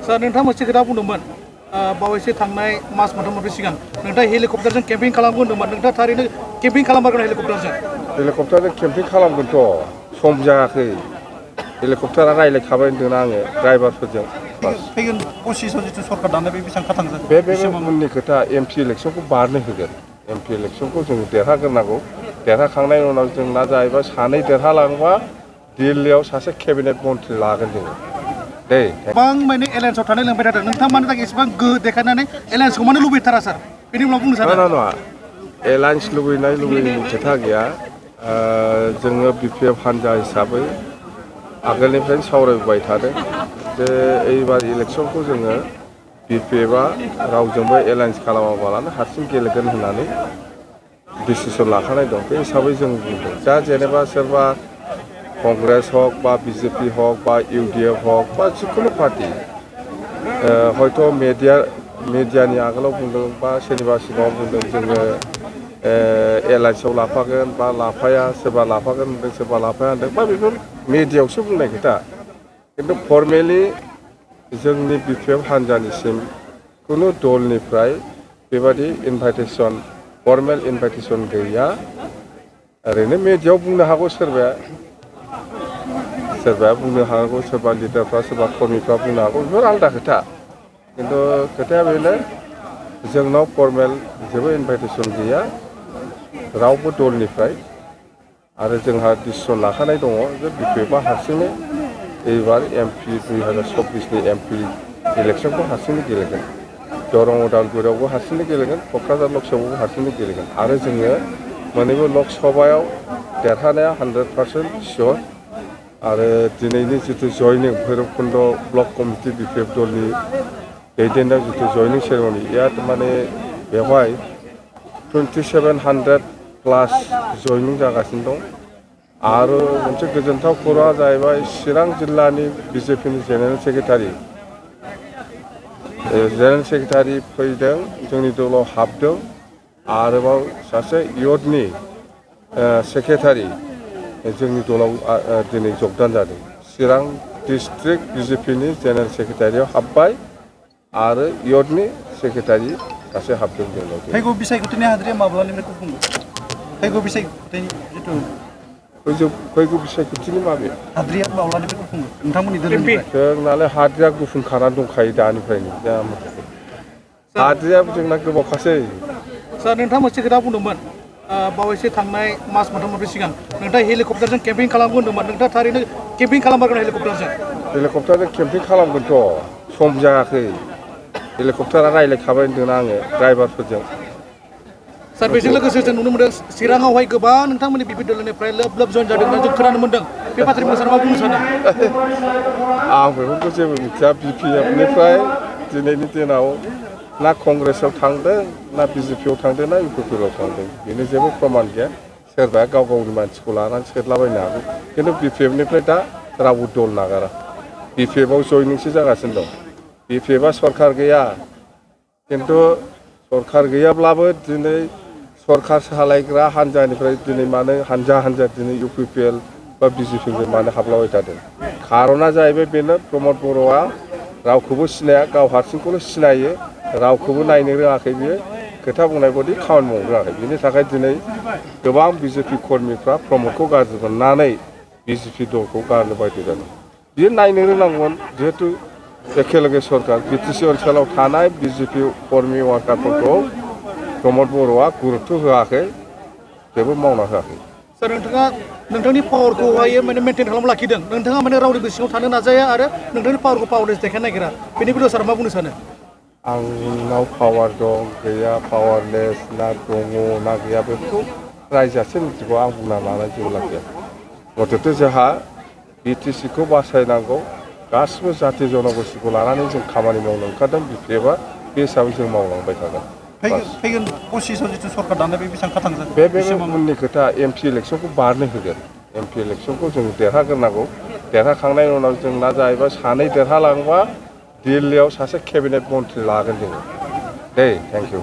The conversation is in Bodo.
सार नोंथाङा मोनसे खोथा बुंदोंमोन बावैसो थांनाय मास मोनथाम मोनब्रै सिगां नोंथाङा हेलिकप्टारजों केम्पिं खालामगोन होनदोंमोन नोंथाङा थारैनो केम्पिं खालामगोन हेलिकप्टारजों हेलिकप्टारजों केम्पिं खालामगोनथ' सम जायाखै हेलिकप्टारा रायज्लायखाबाय होन्दों आङो ड्राइभारफोरजों फैगोन पसिसाव जिथु सरकार दानाय बे बेसेबां खाथां जागोन बे उननि खोथा एमपि इलेक्सनखौ बारनो होगोन एमपि इलेक्सनखौ जों देरहाग्रोनांगौ देरहाखांनायनि उनाव जोंना जाहैबाय सानै देरहालांबा दिल्लीयाव सासे केबिनेट मन्थ्रि लागोन जोङो दे गोबां माने एलायन्सआव थानाय लोंबाय थादों नोंथाङा मानो थाखाय एसेबां गोहो देखायनानै एलायन्सखौ मानो लुबैथारा सार बेनि उनाव बुंनो सानो नङा एलायन्स लुबैनायनि खोथा गैया जोङो बिपिएफ हान्जा हिसाबै आगोलनिफ्रायनो सावरायबोबाय थादों जे एइबार इलेक्सनखौ जोङो बिपिएफआ रावजोंबो एलायन्स खालामाबालानो हारसिं गेलेगोन होननानै डिसिसन लाखानाय दं बे हिसाबै जों बुंदों दा जेनेबा सोरबा कंग्रेस हक बा बिजेपि हक बा इउडिएफ हक बा जिखुनु पार्टि हयथ' मिडियानि आगोलाव बुंदों बा सोरनिबा सिगाङाव बुंदों जोङो एलायन्सआव लाफागोन बा लाफाया सोरबा लाफागोन होनदों सोरबा लाफाया होनदों बा बेफोर मिडियायावसो बुंनाय खोथा खिन्थु फर्मेलि जोंनि बिपिएफ हान्जानिसिम खुनु दलनिफ्राय बेबादि इनभाइटेसन फर्मेल इनभाइटेसन गैया ओरैनो मिडियायाव बुंनो हागौ सोरबाया बुंनो हागौ सोरबा लिडारफ्रा सोरबा कर्मिफ्रा बुंनो हागौ बेफोर आलादा खोथा खिन्थु खोथाया बेनो जोंनाव फर्मेल जेबो इनभाइटेसन गैया रावबो दलनिफ्राय आरो जोंहा डिसिसन लाखानाय दङ जे बिपिएफआ हारसिङै एइबार एमपि 2024नि एमपि इलेक्सनखौ हारसिङै गेलेगोन दरं उदालगुरियावबो हारसिङै गेलेगोन क'क्राझार लकसभायावबो हारसिङै गेलेगोन आरो जोङो मोननैबो लकसभायाव देरहानाया 100% सियर आरो दिनैनि जिथु जयनिं भैरबकुन्द ब्लक कमिटि बिपिएफ दलनि दैदेननायाव जिथु जयनिं सेरेमनि माने बेवहाय 2700 प्लास जयनिं जागासिनो दं आरो मोनसे गोजोनथाव खौराङा जाहैबाय चिरां जिल्लानि बिजेपिनि जेनेरेल सेक्रेटारि फैदों जोंनि दलाव हाबदों आरोबाव सासे इयथनि सेक्रेटारि जोंनि दलाव दिनै जगदान जादों चिरां डिस्ट्रिक्ट बिजेपिनि जेनेरेल सेक्रेटारियाव हाबबाय आरो इयथनि सेक्रेटारि सासे हाबदों जोंनाव फैगौ बिसायख'थिनि हाद्रिया माब्लानिफ्राय गुफुङो फैगौ बिसायख'थिनि जिथु फैगौ बिसायख'थिनि माबे हाद्रिया माब्लानिफ्राय गुफुङो नोंथांमोननि दोलोनिफ्राय जोंनालाय हाद्रिया गुफुंखानानै दंखायो दानिफ्रायनो हाद्रियाबो जोंना गोबावखासै सार नोंथाङा मोनसे खोथा बुंदोंमोन बावैसो थांनाय मास मोनथाम मोनब्रै सिगां नोंथाङा हेलिकप्टारजों केम्पिं खालामगोन होनदोंमोन नोंथाङा थारैनो केम्पिं खालामगोन हेलिकप्टारजों केम्पिं खालामगोनथ' सम जायाखै हेलिकप्टारा रायज्लायखाबाय होन्दों आङो ड्राइभारफोरजों सार बेजों लोगोसे जों नुनो मोनदों चिराङावहाय गोबां नोंथांमोननि बिपि दलनिफ्राय लोब जइन जादों होननानै जों खोनानो मोनदों बे बाथ्रानि सार मा बुंनो सानो आं बेफोरखौ जेबो मिथिया बिपिएफनिफ्राय दिनैनि दिनाव ना कंग्रेसआव थांदों ना बिजेपिआव थांदों ना इउपिपिआव थांदों बेनो जेबो प्रमान गैया सोरबाया गाव गावनि मानसिखौ लानानै सोदलाबायनो हागौ खिन्थु बिपिएफनिफ्राय दा रावबो दल नागारा बिपिएफआव जयनिंसो जागासिनो दं बिपिएफआ सरकार गैया खिन्थु सरकार गैयाब्लाबो दिनै सरकार सालायग्रा हान्जानिफ्राय दिनै मानो हान्जा दिनै इउपिपिएल बा बिजेपिजों मानो हाबलाबाय थादों खार'ना जाहैबाय बेनो प्रमद बर'आ रावखौबो सिनाया गाव हारसिंखौल' सिनायो रावखौबो नायनो रोङाखै बियो खोथा बुंनाय बायदि खामानि मावनो रोङाखै बिनि थाखाय दिनै गोबां बिजेपि कर्मिफ्रा प्रमदखौ गाज्रि मोननानै बिजेपि दलखौ गारनो बाध्य जादों बियो नायनो रोंनांगौमोन जिहेतु एखेलगे सरकार बिटिसि ओनसोलाव थानाय बिजेपि कर्मि वार्कारफोरखौ प्रमद बर'आ गुरुत्व होआखै जेबो मावना होआखै सार नोंथाङा नोंथांनि पावारखौहाय माने मेनटेन खालामना लाखिदों नोंथाङा माने रावनिबो सिङाव थानो नाजाया आरो नोंथांनि पावारखौ पावारलेस देखायनो नागिरा बेनि बेलायाव सार मा बुंनो सानो आंनाव पावार दं गैया पावारलेस ना दङ ना गैया बेफोरखौ रायजोआसो मिथिगौ आं बुंना लानाय जेबो लाखिया मथथे जोंहा बिटिसिखौ बासायनांगौ गासिबो जाथि जनगोष्ठीखौ लानानै जों खामानि मावनो ओंखारदों बिपिएफआ बे हिसाबै जों मावलांबाय थागोन फैगोन पसिसाव जिथु सरकार दानाय बे बेसेबां खाथां जागोन बे उननि खोथा एमपि इलेक्सनखौ बारनो होगोन एमपि इलेक्सनखौ जों देरहाग्रोनांगौ देरहाखांनायनि उनाव जोंना जाहैबाय सानै देरहालांबा दिल्लीयाव सासे केबिनेट मन्थ्रि लागोन जोङो दे थेंक इउ